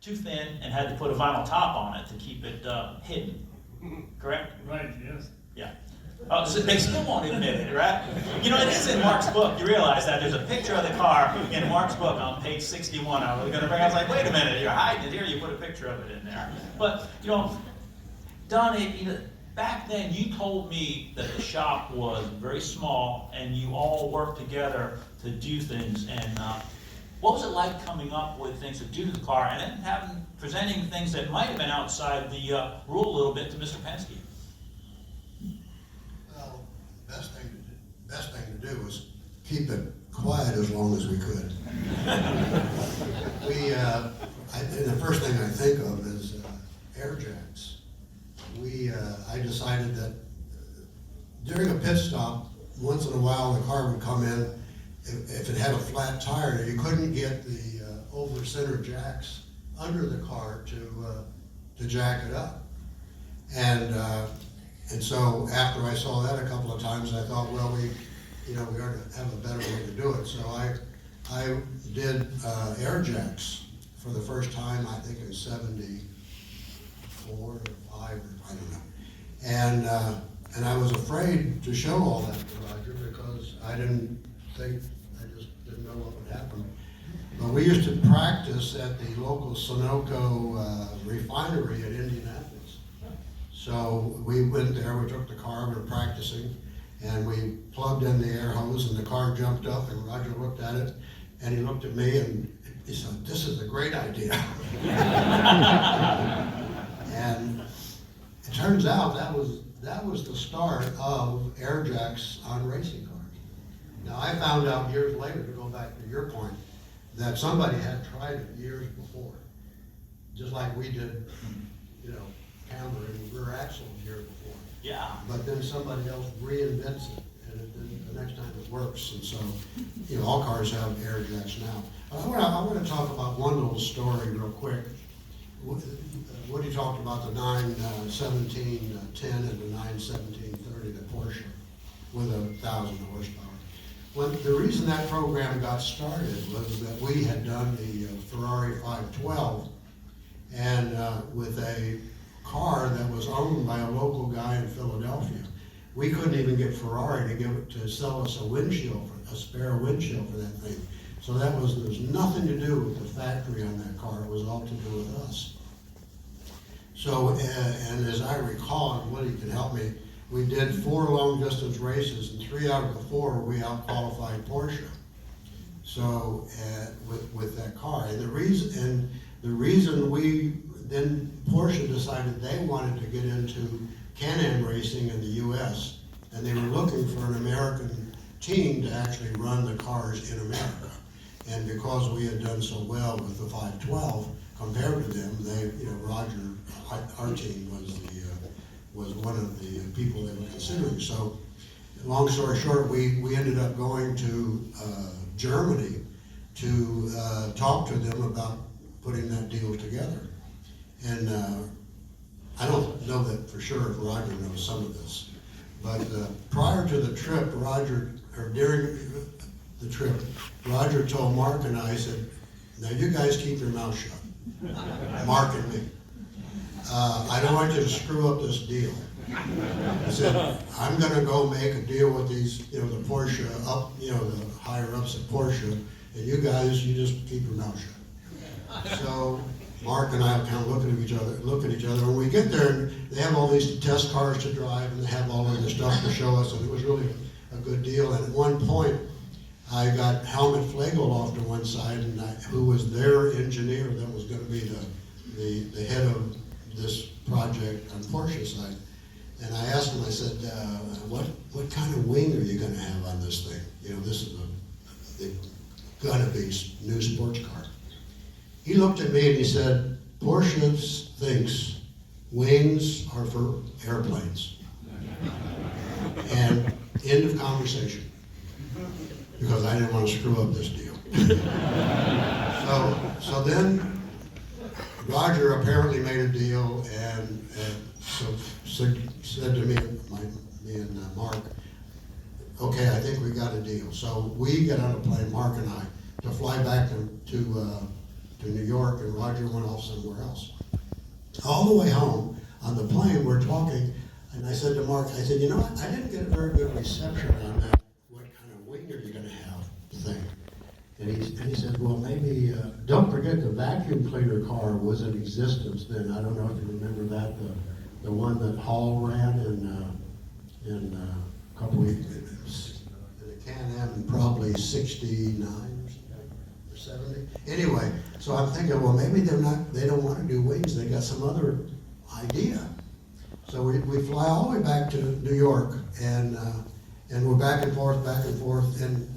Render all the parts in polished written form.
too thin and had to put a vinyl top on it to keep it hidden, correct? Right, yes. Yeah. Oh, so they still won't admit it, right? You know, it is in Mark's book. You realize that there's a picture of the car in Mark's book on page 61. I was going to bring. I was like, wait a minute, you're hiding it here. You put a picture of it in there. But you know, Don, back then you told me that the shop was very small and you all worked together to do things. And what was it like coming up with things to do to the car and then presenting things that might have been outside the rule a little bit to Mr. Penske? Well, best thing to do was keep it quiet as long as we could. And the first thing I think of is air jacks. I decided that during a pit stop, once in a while the car would come in. If it had a flat tire, you couldn't get the over-center jacks under the car to jack it up. And so after I saw that a couple of times, I thought, well, we ought to have a better way to do it. So I did air jacks for the first time, I think in '74 or '5, or I don't know. And I was afraid to show all that to Roger because I just didn't know what would happen. But we used to practice at the local Sunoco refinery at Indianapolis. So we went there, we took the car, we were practicing, and we plugged in the air hose and the car jumped up and Roger looked at it and he looked at me and he said, "This is a great idea." And it turns out that was the start of air jacks on racing cars. Now I found out years later, to go back to your point, that somebody had tried it years before, just like we did, camber and rear axles years before. Yeah. But then somebody else reinvents it, and the next time it works. And so, all cars have air jacks now. I want to talk about one little story real quick. Woody talked about the 91710 and the 91730, the Porsche, with 1,000 horsepower. Well, the reason that program got started was that we had done the Ferrari 512, and with a car that was owned by a local guy in Philadelphia. We couldn't even get Ferrari to sell us a spare windshield for that thing. So there was nothing to do with the factory on that car. It was all to do with us. So, and as I recall, and Woody can help me, we did 4 long distance races, and 3 out of the 4 we out-qualified Porsche. So with that car, and the reason then Porsche decided they wanted to get into Can-Am racing in the U.S., and they were looking for an American team to actually run the cars in America. And because we had done so well with the 512 compared to them, Roger, our team was one of the people they were considering. So, long story short, we ended up going to Germany to talk to them about putting that deal together. And I don't know that for sure if Roger knows some of this, but prior to the trip, during the trip, Roger told Mark and I, said, "Now you guys keep your mouth shut." Mark and me. "I don't want you to screw up this deal." He said, "I'm going to go make a deal with these, the Porsche the higher ups at Porsche, and you guys, you just keep your mouth shut." So Mark and I kind of look at each other. When we get there, they have all these test cars to drive, and they have all of this stuff to show us, and it was really a good deal. And at one point, I got Helmut Flegel off to one side, and who was their engineer that was going to be the head of this project on Porsche side. And I asked him, I said, what kind of wing are you going to have on this thing? This is going to be new sports car. He looked at me and he said, "Porsche thinks wings are for airplanes." And end of conversation. Because I didn't want to screw up this deal. So then Roger apparently made a deal and said to me and Mark, "Okay, I think we got a deal." So we get on a plane, Mark and I, to fly back to to New York, and Roger went off somewhere else. All the way home, on the plane, we're talking, and I said to Mark, I said, you know what, I didn't get a very good reception on that, what kind of wing are you gonna have thing. And he said, well, maybe, don't forget the vacuum cleaner car was in existence then. I don't know if you remember that, the one that Hall ran in a couple weeks, in a Can-Am, probably 69 or 70. Anyway, so I'm thinking, well, maybe they don't want to do wings. They got some other idea. So we fly all the way back to New York, and we're back and forth, and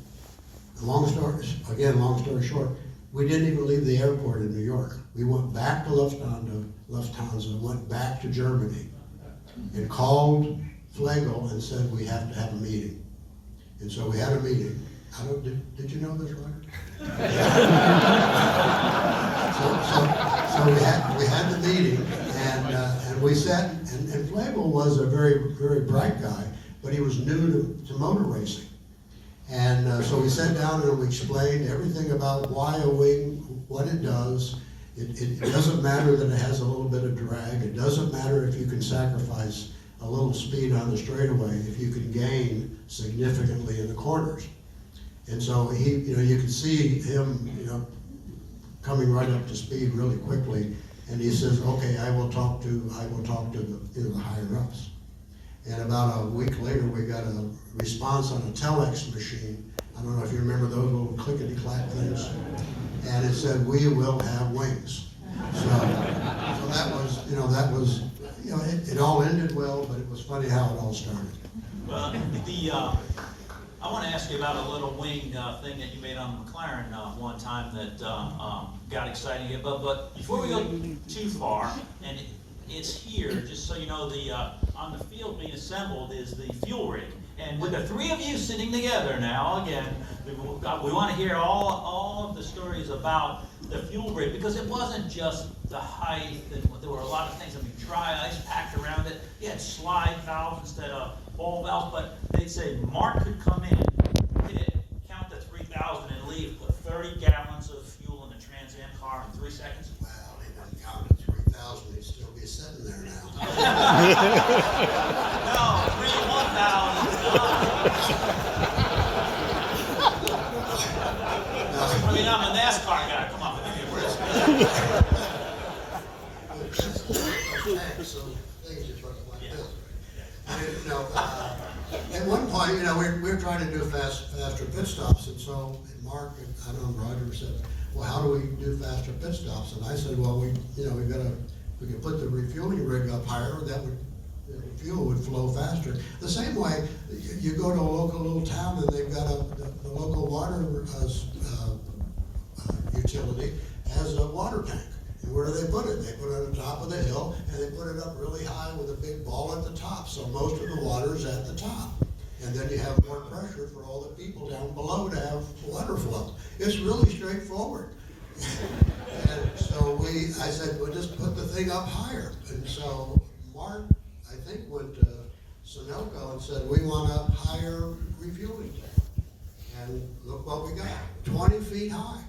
long story short, we didn't even leave the airport in New York. We went back to Lufthansa, went back to Germany, and called Flegel and said, we have to have a meeting. And so we had a meeting. Did you know this, Roger? so we had the meeting, and we sat, and Flegel was a very, very bright guy, but he was new to motor racing. And so we sat down and we explained everything about why a wing, what it does. It doesn't matter that it has a little bit of drag. It doesn't matter if you can sacrifice a little speed on the straightaway, if you can gain significantly in the corners. And so you could see him, coming right up to speed really quickly. And he says, okay, I will talk to the higher ups. And about a week later, we got a response on a telex machine. I don't know if you remember those little clickety-clack things. And it said, we will have wings. So that was, it all ended well, but it was funny how it all started. Well, I want to ask you about a little wing thing that you made on McLaren one time that got exciting. But before we go too far, and it's here, just so you know, on the field being assembled is the fuel rig. And with the three of you sitting together now, again, we want to hear all of the stories about the fuel rig, because it wasn't just the height, and there were a lot of things. I mean, dry ice packed around it. You had slide valves instead of ball valves, but they'd say Mark could come in, hit it, count to 3,000 and leave, put 30 gallons of fuel in a Trans Am car in 3 seconds. Well, he doesn't count to 3,000, he'd still be sitting there now. No, 1,000. I mean, I'm a NASCAR guy. Come on, So things just work like this. At one point, we were trying to do faster pit stops, and so Mark and I don't know, Roger said, well, how do we do faster pit stops? And I said, well, we could put the refueling rig up higher, that would, fuel would flow faster. The same way, you go to a local little town and they've got the local water utility has a water tank. And where do they put it? They put it on the top of the hill, and they put it up really high with a big ball at the top. So most of the water's at the top. And then you have more pressure for all the people down below to have water flow. It's really straightforward. And so I said, well, just put the thing up higher. And so Mark, I think, went to Sunoco and said, we want a higher refueling tank. And look what we got, 20 feet high.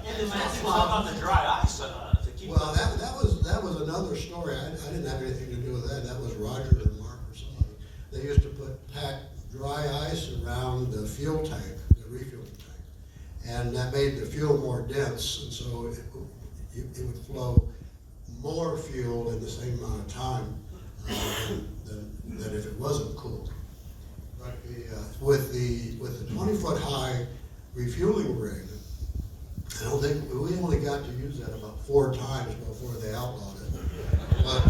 And the massive stuff on the dry ice to keep. Well, that was another story. I didn't have anything to do with that. That was Roger and Mark or somebody. They used to pack dry ice around the fuel tank, the refueling tank, and that made the fuel more dense, and so it would flow more fuel in the same amount of time than if it wasn't cooled. But with the 20-foot high refueling rig, I don't think, we only got to use that about 4 times before they outlawed it. But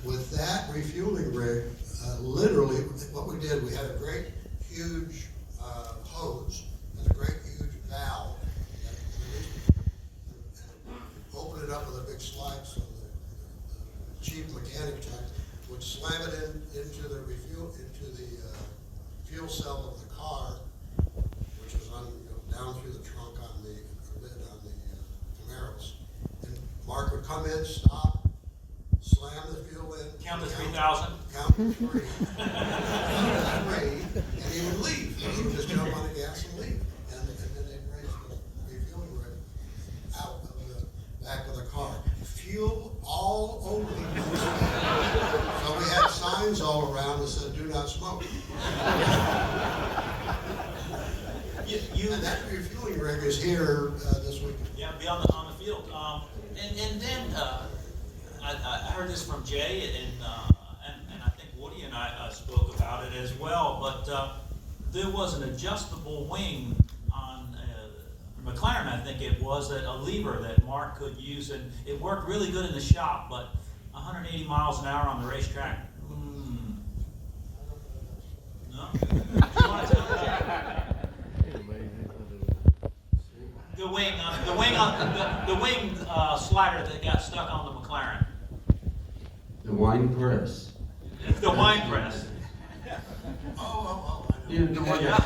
with that refueling rig, literally what we did, we had a great huge hose and a great huge valve and open it up with a big slide so the cheap mechanic type would slam it into the fuel cell of the car, which was down through the trunk on the lid on the Camaros. And Mark would come in, stop, slam the fuel in, Count to 3,000. Count to 3. Count to 3, and he would leave. He would just jump on the gas and leave. warnings all around that said, do not smoke. And that refueling rig is here this week. Yeah, be on the field. And then I heard this from Jay, and I think Woody and I spoke about it as well. But there was an adjustable wing on McLaren, I think it was, that a lever that Mark could use, and it worked really good in the shop. But 180 miles an hour on the racetrack. No. Do you want to tell me, Jay? The wing slider that got stuck on the McLaren. The wine press. The wine press. Oh, I know. Yeah, the one Yeah.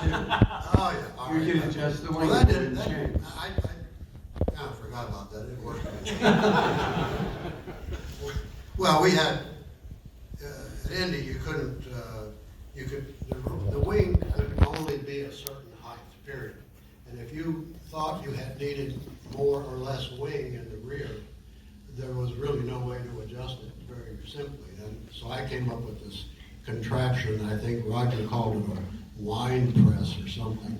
Oh, yeah. All You right. can adjust the wing. Well, that it didn't, wouldn't change. I kind of forgot about that, it didn't work. Well, we had, at Indy, you couldn't, the wing could only be a certain height, period. And if you thought you had needed more or less wing in the rear, there was really no way to adjust it very simply. And so I came up with this contraption, I think Roger called it a wine press or something,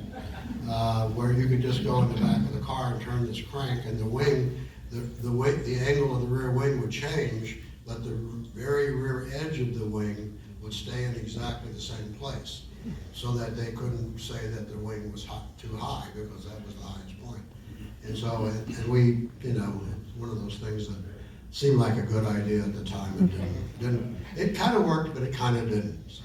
where you could just go in the back of the car and turn this crank, and the wing, the angle of the rear wing would change, but the very rear edge of the wing would stay in exactly the same place, so that they couldn't say that the wing was too high, because that was the highest point. And so, and we, you know, one of those things that seemed like a good idea at the time. It didn't. It kind of worked, but it kind of didn't. So.